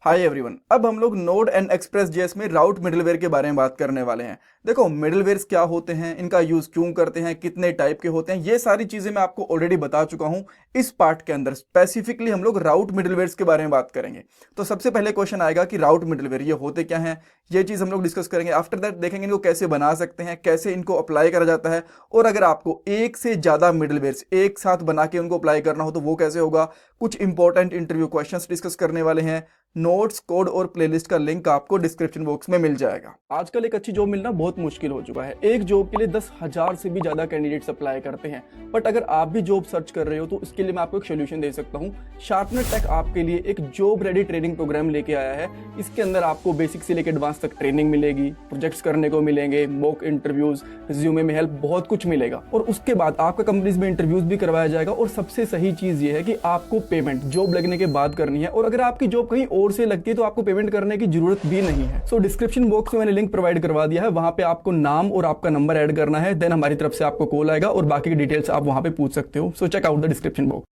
Hi everyone, अब हम लोग नोड एंड एक्सप्रेस जेएस में राउट मिडलवेयर के बारे में बात करने वाले हैं। देखो, मिडलवेयर्स क्या होते हैं, इनका यूज क्यों करते हैं, कितने टाइप के होते हैं, ये सारी चीजें मैं आपको ऑलरेडी बता चुका हूं। इस पार्ट के अंदर स्पेसिफिकली हम लोग राउट मिडलवेयर्स के बारे में बात करेंगे। तो सबसे पहले क्वेश्चन आएगा कि राउट मिडलवेयर ये होते क्या हैं, ये चीज हम लोग डिस्कस करेंगे। आफ्टर दैट देखेंगे इनको कैसे बना सकते हैं, कैसे इनको अप्लाई करा जाता है, और अगर आपको एक से ज्यादा मिडलवेयर्स एक साथ बना के उनको अप्लाई करना हो तो वो कैसे होगा। कुछ इंपॉर्टेंट इंटरव्यू क्वेश्चंस डिस्कस करने वाले हैं। नोट्स, कोड और प्लेलिस्ट का लिंक आपको डिस्क्रिप्शन बॉक्स में मिल जाएगा। आजकल एक अच्छी जॉब मिलना बहुत मुश्किल हो चुका है। एक जॉब के लिए 10,000 से भी ज्यादा कैंडिडेट्स अप्लाई करते हैं। बट अगर आप भी जॉब सर्च कर रहे हो तो इसके लिए मैं आपको एक सोल्यूशन दे सकता हूँ। शार्पनर टेक आपके लिए एक जॉब रेडी ट्रेनिंग प्रोग्राम लेके आया है। इसके अंदर आपको बेसिक से लेकर एडवांस तक ट्रेनिंग मिलेगी, प्रोजेक्ट्स करने को मिलेंगे, मॉक इंटरव्यूज, रिज्यूमे में हेल्प, बहुत कुछ मिलेगा। और उसके बाद आपका कंपनीज में इंटरव्यूज भी करवाया जाएगा। और सबसे सही चीज ये है कि आपको पेमेंट जॉब लगने के बाद करनी है। और अगर आपकी जॉब कहीं और से लगती है तो आपको पेमेंट करने की जरूरत भी नहीं है। सो डिस्क्रिप्शन बॉक्स में मैंने लिंक प्रोवाइड करवा दिया है, वहां पे आपको नाम और आपका नंबर ऐड करना है। देन हमारी तरफ से आपको कॉल आएगा और बाकी की डिटेल्स आप वहां पे पूछ सकते हो। So check out the description box.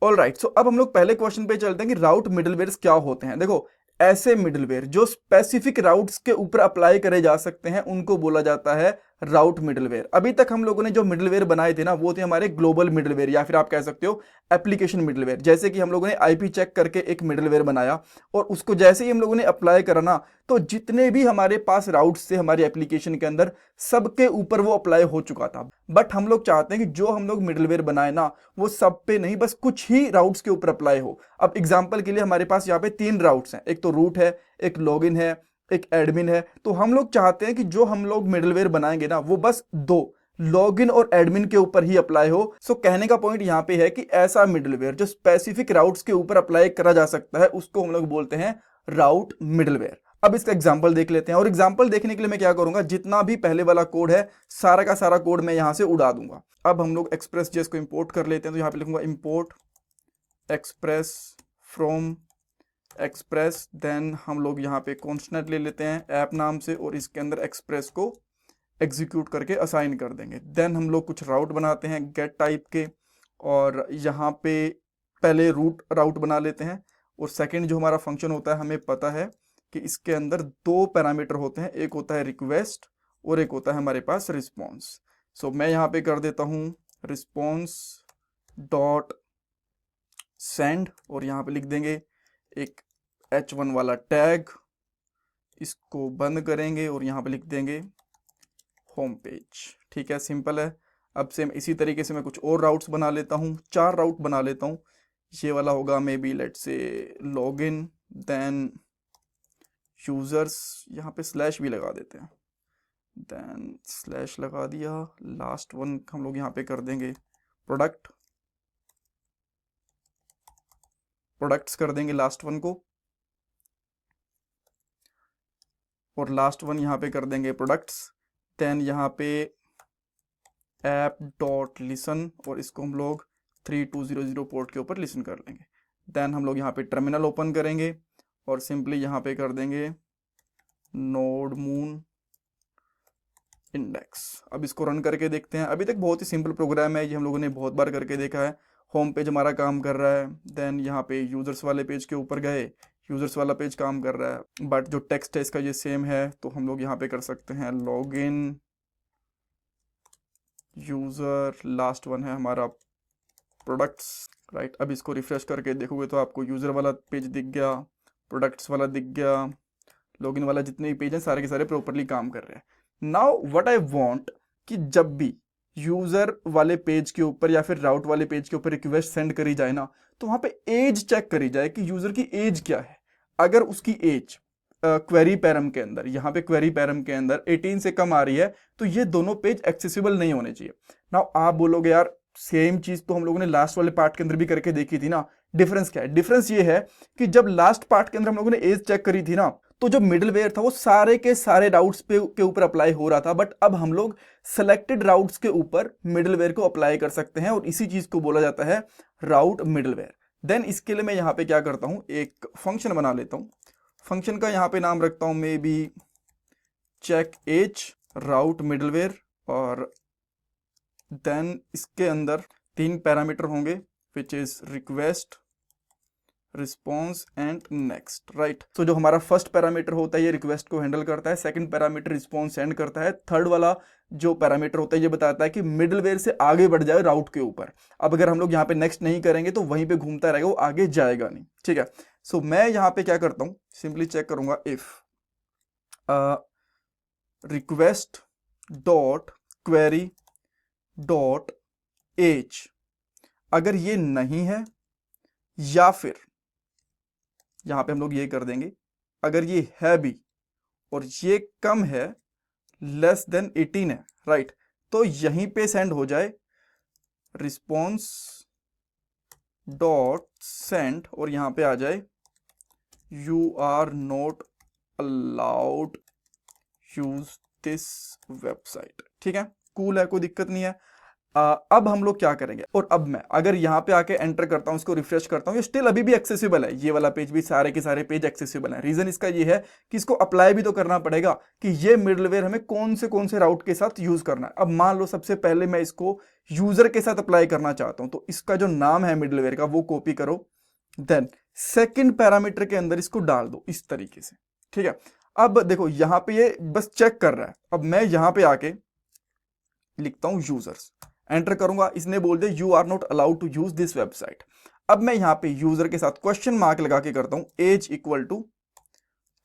Alright, so अब हम लोग पहले क्वेश्चन पे चलते हैं कि राउट मिडलवेयर्स क्या होते हैं। देखो, ऐसे मिडलवेयर जो स्पेसिफिक राउट्स के ऊपर अप्लाई करे जा सकते हैं उनको बोला जाता है राउट मिडलवेयर। अभी तक हम लोगों ने जो मिडलवेयर बनाए थे ना, वो थे हमारे ग्लोबल मिडलवेयर, या फिर आप कह सकते हो एप्लीकेशन मिडलवेयर। जैसे कि हम लोगों ने आईपी चेक करके एक मिडलवेयर बनाया और उसको जैसे ही हम लोगों ने अप्लाई करा ना, तो जितने भी हमारे पास राउट्स थे हमारी एप्लीकेशन के अंदर, सबके ऊपर वो अप्लाई हो चुका था। बट हम लोग चाहते हैं कि जो हम लोग मिडलवेयर बनाए ना, वो सब पे नहीं, बस कुछ ही राउट्स के ऊपर अप्लाई हो। अब एग्जांपल के लिए हमारे पास यहाँ पे 3 राउट्स हैं, एक तो रूट है, एक लॉगिन है, एक एडमिन है। तो हम लोग चाहते हैं कि जो हम लोग मिडलवेयर बनाएंगे ना, वो बस 2 लॉगिन और एडमिन के ऊपर ही अप्लाई हो। सो कहने का पॉइंट यहां पे है कि ऐसा मिडलवेयर जो स्पेसिफिक राउट्स के ऊपर अप्लाई करा जा सकता है उसको हम लोग बोलते हैं राउट मिडलवेयर। अब इसका एग्जांपल देख लेते हैं, और एग्जांपल देखने के लिए मैं क्या करूंगा, जितना भी पहले वाला कोड है सारा का सारा कोड मैं यहां से उड़ा दूंगा। अब हम लोग एक्सप्रेस जेएस को इंपोर्ट कर लेते हैं। तो यहां पे लिखूंगा import express from express. Then हम लोग यहाँ पे कॉन्स्टेंट ले लेते हैं ऐप नाम से, और इसके अंदर एक्सप्रेस को एग्जीक्यूट करके असाइन कर देंगे। देन हम लोग कुछ राउट बनाते हैं गेट टाइप के, और यहाँ पे पहले रूट राउट बना लेते हैं। और सेकंड जो हमारा फंक्शन होता है, हमें पता है कि इसके अंदर 2 पैरामीटर होते हैं, एक होता है रिक्वेस्ट और एक होता है हमारे पास रिस्पॉन्स। सो मैं यहाँ पे कर देता हूँ रिस्पॉन्स डॉट सेंड, और यहाँ पे लिख देंगे एक h1 वाला टैग, इसको बंद करेंगे और यहाँ पे लिख देंगे होम पेज। ठीक है, सिंपल है। अब सेम इसी तरीके से मैं कुछ और राउट्स बना लेता हूँ, 4 राउट बना लेता हूँ। ये वाला होगा मे बी लेट से लॉगिन, देन यूजर्स, यहाँ पे स्लैश भी लगा देते हैं, देन स्लैश लगा दिया। लास्ट वन हम लोग यहाँ पे कर देंगे प्रोडक्ट्स कर देंगे लास्ट वन को, और लास्ट वन यहाँ पे कर देंगे प्रोडक्ट्स। देन यहाँ पे ऐप डॉट लिसन, और इसको हम लोग 3200 पोर्ट के ऊपर लिसन कर लेंगे। देन हम लोग यहाँ पे टर्मिनल ओपन करेंगे और सिंपली यहाँ पे कर देंगे नोड मून इंडेक्स। अब इसको रन करके देखते हैं। अभी तक बहुत ही सिंपल प्रोग्राम है, ये हम लोगों ने बहुत बार करके देखा है। होम पेज हमारा काम कर रहा है। देन यहाँ पे यूजर्स वाले पेज के ऊपर गए, यूजर्स वाला पेज काम कर रहा है, बट जो टेक्स्ट है इसका ये सेम है। तो हम लोग यहाँ पे कर सकते हैं लॉगिन यूजर, लास्ट वन है हमारा प्रोडक्ट्स, राइट। अब इसको रिफ्रेश करके देखोगे तो आपको यूजर वाला पेज दिख गया, प्रोडक्ट्स वाला दिख गया, लॉगिन वाला, जितने भी पेज हैं सारे के सारे प्रॉपरली काम कर रहे हैं। नाउ व्हाट आई वांट कि जब भी यूजर वाले पेज के ऊपर या फिर राउट वाले पेज के ऊपर रिक्वेस्ट सेंड करी जाए ना, तो वहां पे एज चेक करी जाए कि यूजर की एज क्या है। अगर उसकी एज क्वेरी पैरम के अंदर, यहाँ पे क्वेरी पैरम के अंदर 18 से कम आ रही है, तो ये दोनों पेज एक्सेसिबल नहीं होने चाहिए। नाउ आप बोलोगे यार सेम चीज तो हम लोगों ने लास्ट वाले पार्ट के अंदर भी करके देखी थी ना, डिफरेंस क्या है? डिफरेंस ये है कि जब लास्ट पार्ट के अंदर हम लोगों ने एज चेक करी थी ना, तो जो मिडलवेयर था वो सारे के सारे राउट्स के ऊपर अप्लाई हो रहा था। बट अब हम लोग सेलेक्टेड राउट्स के ऊपर मिडलवेयर को अप्लाई कर सकते हैं, और इसी चीज को बोला जाता है राउट मिडलवेयर। देन इसके लिए मैं यहाँ पे क्या करता हूँ, एक फंक्शन बना लेता हूँ। फंक्शन का यहाँ पे नाम रखता हूँ maybe check age route middleware, और देन इसके अंदर 3 पैरामीटर होंगे, which is request, response and next, right. So जो हमारा फर्स्ट पैरामीटर होता है ये रिक्वेस्ट को हैंडल करता है, सेकंड पैरामीटर रिस्पॉन्स सेंड करता है, थर्ड वाला जो पैरामीटर होता है ये बताता है कि मिडलवेयर से आगे बढ़ जाए राउट के ऊपर। अब अगर हम लोग यहाँ पे नेक्स्ट नहीं करेंगे तो वहीं पे घूमता रहेगा, वो आगे जाएगा नहीं, ठीक है। सो मैं यहाँ पे क्या करता हूँ, सिंपली चेक करूंगा if request dot query dot age, अगर ये नहीं है या फिर यहां पे हम लोग ये कर देंगे अगर ये है भी और ये कम है, लेस देन 18 है, राइट, तो यहीं पे सेंड हो जाए रिस्पॉन्स डॉट सेंड और यहां पे आ जाए you are not allowed use this website, ठीक है, कूल है, कोई दिक्कत नहीं है। अब हम लोग क्या करेंगे, और अब मैं अगर यहाँ पे आके एंटर करता हूँ, इसको रिफ्रेश करता हूँ, ये स्टिल अभी भी एक्सेसिबल है, ये वाला पेज भी, सारे के सारे पेज एक्सेसिबल है। रीजन इसका ये है कि इसको अप्लाई भी तो करना पड़ेगा कि ये मिडलवेयर हमें कौन से राउट के साथ यूज करना है। अब मान लो सबसे पहले मैं इसको यूजर के साथ अप्लाई करना चाहता हूं, तो इसका जो नाम है मिडलवेयर का वो कॉपी करो, देन सेकेंड पैरामीटर के अंदर इसको डाल दो इस तरीके से, ठीक है। अब देखो यहां पे ये बस चेक कर रहा है। अब मैं यहां पे आके लिखता हूं यूजर्स, एंटर करूंगा, इसने बोल दिया you are not allowed to use this website. अब मैं यहां पे यूजर के साथ क्वेश्चन मार्क लगा के करता हूं एज इक्वल टू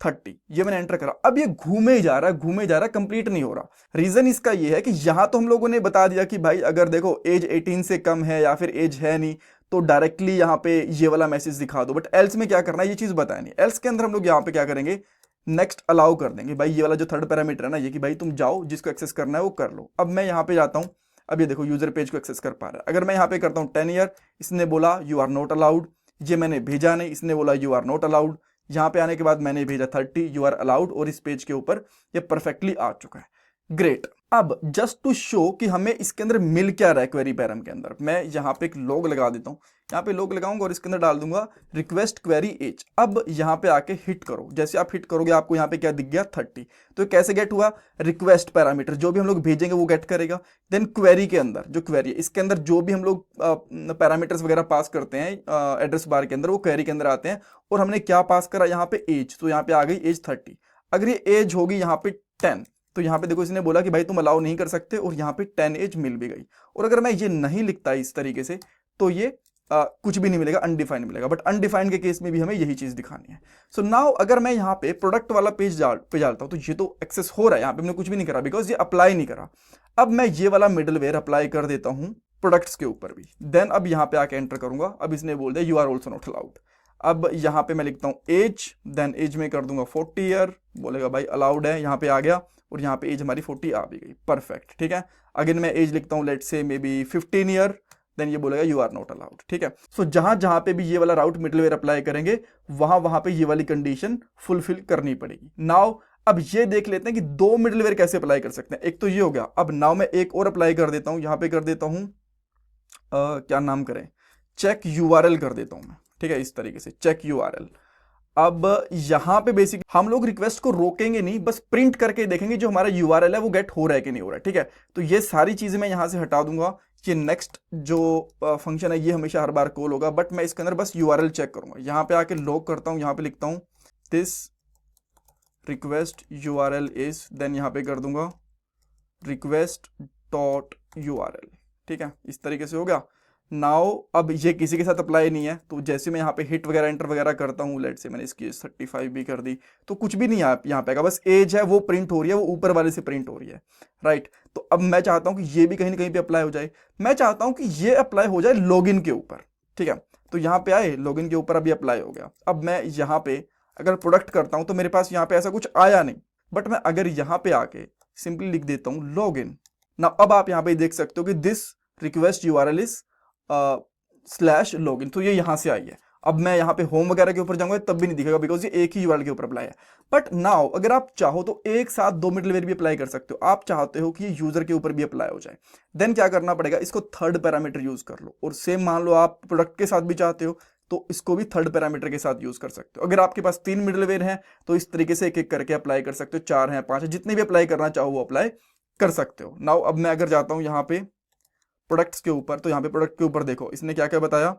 30, ये मैंने एंटर करा। अब ये घूमे जा रहा है, कंप्लीट नहीं हो रहा। रीजन इसका ये है कि यहां तो हम लोगों ने बता दिया कि भाई अगर देखो एज 18 से कम है या फिर एज है नहीं तो डायरेक्टली यहां पे ये वाला मैसेज दिखा दो, बट एल्स में क्या करना है ये चीज बताया नहीं। एल्स के अंदर हम लोग यहां पे क्या करेंगे, नेक्स्ट अलाउ कर देंगे भाई, ये वाला जो थर्ड पैरामीटर है ना ये कि भाई तुम जाओ, जिसको एक्सेस करना है वो कर लो। अब मैं यहां पे जाता हूं, अब ये देखो यूजर पेज को एक्सेस कर पा रहा है। अगर मैं यहां पे करता हूं 10 ईयर, इसने बोला यू आर नॉट अलाउड, ये मैंने भेजा नहीं, इसने बोला यू आर नॉट अलाउड, यहां पे आने के बाद मैंने भेजा 30 यू आर अलाउड, और इस पेज के ऊपर ये परफेक्टली आ चुका है। ग्रेट। अब जस्ट टू शो कि हमें इसके अंदर मिल क्या रहा है क्वेरी पैरम के अंदर, मैं यहां पे एक लॉग लगा देता हूं, यहां पे लॉग लगाऊंगा और इसके अंदर डाल दूंगा रिक्वेस्ट क्वेरी एज। अब यहां पे आके हिट करो, जैसे आप हिट करोगे आपको यहां पे क्या दिख गया 30। तो कैसे गेट हुआ, रिक्वेस्ट पैरामीटर जो भी हम लोग भेजेंगे वो गेट करेगा। देन क्वेरी के अंदर जो क्वेरी है इसके अंदर जो भी हम लोग पैरामीटर्स वगैरह पास करते हैं एड्रेस बार के अंदर, वो क्वेरी के अंदर आते हैं। और हमने क्या पास करा यहाँ पे एज, तो यहाँ पे आ गई एज 30। अगर ये एज होगी यहाँ पे 10, तो यहाँ पे देखो इसने बोला कि भाई तुम अलाउ नहीं कर सकते, और यहाँ पे 10 एज मिल भी गई। और अगर मैं ये नहीं लिखता इस तरीके से तो ये कुछ भी नहीं मिलेगा, अनडिफाइंड मिलेगा। बट अनडिफाइंड के केस में भी हमें यही चीज दिखानी है। सो नाउ अगर मैं यहाँ पे प्रोडक्ट वाला पेज डालता हूँ तो ये तो एक्सेस हो रहा है, यहाँ पे हमने कुछ भी नहीं करा बिकॉज ये अप्लाई नहीं करा। अब मैं ये वाला मिडलवेयर अप्लाई कर देता हूँ प्रोडक्ट्स के ऊपर भी। देन अब यहाँ पे आके एंटर करूंगा, अब इसने बोल दिया you are also not allowed. अब यहाँ पे मैं लिखता हूँ एज, देन एज में कर दूंगा 40 ईयर, बोलेगा भाई अलाउड है, यहाँ पे आ गया, और यहाँ पे एज हमारी 40 आ भी गई, परफेक्ट, ठीक है। अगेन मैं एज लिखता हूँ लेट से मे बी 15 ईयर, देन ये बोलेगा यू आर नॉट अलाउड, ठीक है। सो जहां जहां पे भी ये वाला राउट मिडलवेयर अप्लाई करेंगे वहां वहां पे ये वाली कंडीशन फुलफिल करनी पड़ेगी। नाउ अब ये देख लेते हैं कि दो मिडलवेयर कैसे अप्लाई कर सकते हैं। एक तो ये हो गया, अब नाउ मैं एक और अप्लाई कर देता हूं, यहां पे कर देता हूं क्या नाम करें, चेक यूआरएल कर देता हूं मैं, ठीक है, इस तरीके से चेक यूआरएल। अब यहां पे बेसिक हम लोग रिक्वेस्ट को रोकेंगे नहीं, बस प्रिंट करके देखेंगे जो हमारा यूआरएल है वो गेट हो रहा है कि नहीं हो रहा है, ठीक है। तो ये सारी चीजें मैं यहां से हटा दूंगा। ये नेक्स्ट जो फंक्शन है ये हमेशा हर बार कॉल होगा, बट मैं इसके अंदर बस यूआरएल चेक करूंगा। यहां पे आके लॉग करता हूं, यहां पे लिखता हूं दिस रिक्वेस्ट यूआरएल इज, देन यहां पे कर दूंगा रिक्वेस्ट डॉट यूआरएल, ठीक है, इस तरीके से हो गया। नाउ अब ये किसी के साथ अप्लाई नहीं है, तो जैसे मैं यहाँ पे हिट वगैरह एंटर वगैरह करता हूँ, लेट से मैंने इसकी 35 भी कर दी, तो कुछ भी नहीं है यहाँ पे आएगा, बस एज है वो प्रिंट हो रही है, वो ऊपर वाले से प्रिंट हो रही है, राइट। तो अब मैं चाहता हूँ कि ये भी कहीं ना कहीं पे अप्लाई हो जाए। मैं चाहता हूँ कि ये अप्लाई हो जाए लॉगिन के ऊपर, ठीक है। तो यहाँ पे आए लॉगिन के ऊपर, अभी अप्लाई हो गया। अब मैं यहाँ पे अगर प्रोडक्ट करता हूँ तो मेरे पास यहाँ पे ऐसा कुछ आया नहीं, बट मैं अगर यहाँ पे आके सिंपली लिख देता हूँ लॉगिन ना, अब आप यहाँ पे देख सकते हो कि this request URL is slash login, तो ये यहां से आई है। अब मैं यहाँ पे होम वगैरह के ऊपर जाऊंगा तब भी नहीं दिखेगा बिकॉज ये एक ही यूआरएल के ऊपर अप्लाई है। बट नाउ अगर आप चाहो तो एक साथ दो मिडलवेयर भी अप्लाई कर सकते हो। आप चाहते हो कि ये यूजर के ऊपर भी अप्लाई हो जाए, देन क्या करना पड़ेगा, इसको थर्ड पैरामीटर यूज कर लो। और सेम मान लो आप प्रोडक्ट के साथ भी चाहते हो तो इसको भी थर्ड पैरामीटर के साथ यूज कर सकते हो। अगर आपके पास 3 मिडलवेयर हैं तो इस तरीके से एक एक करके अप्लाई कर सकते हो, 4 हैं 5 है, जितने भी अप्लाई करना चाहो वो अप्लाई कर सकते हो। नाउ अब मैं अगर जाता हूं यहाँ पे प्रोडक्ट्स के ऊपर, तो यहाँ पे प्रोडक्ट के ऊपर देखो इसने क्या क्या बताया,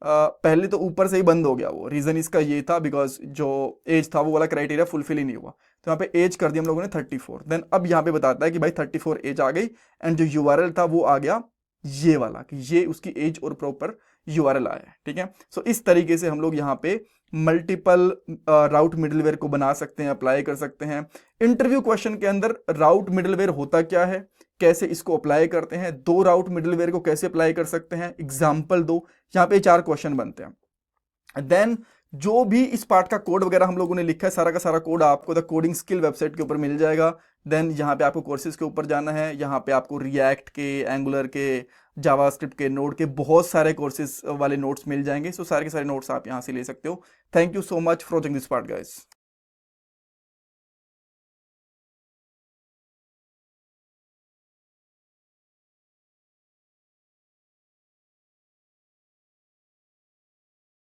पहले तो ऊपर से ही बंद हो गया, वो रीजन इसका ये था बिकॉज जो एज था वो वाला क्राइटेरिया फुलफिल ही नहीं हुआ, तो यहाँ पे एज कर दिया हम लोगों ने 34। देन अब यहाँ पे बताता है कि भाई 34 एज आ गई, एंड जो यूआरएल था वो आ गया ये वाला, कि ये उसकी एज और प्रॉपर यूआरएल आया है। ठीक है, सो इस तरीके से हम लोग यहाँ पे मल्टीपल राउट मिडलवेयर को बना सकते हैं, अप्लाई कर सकते हैं। इंटरव्यू क्वेश्चन के अंदर राउट मिडलवेयर होता क्या है, कैसे इसको अप्लाई करते हैं, दो राउट मिडलवेयर को कैसे अप्लाई कर सकते हैं, एग्जाम्पल दो, यहाँ पे 4 क्वेश्चन बनते हैं। देन जो भी इस पार्ट का कोड वगैरह हम लोगों ने लिखा है, सारा का सारा कोड आपको द कोडिंग स्किल वेबसाइट के ऊपर मिल जाएगा। देन यहाँ पे आपको कोर्सेज के ऊपर जाना है, यहाँ पे आपको रिएक्ट के, एंगुलर के, जावास्क्रिप्ट के, नोड के बहुत सारे कोर्सेज वाले नोट्स मिल जाएंगे। सो सारे के सारे नोट्स आप यहाँ से ले सकते हो। Thank you so much for watching this part guys.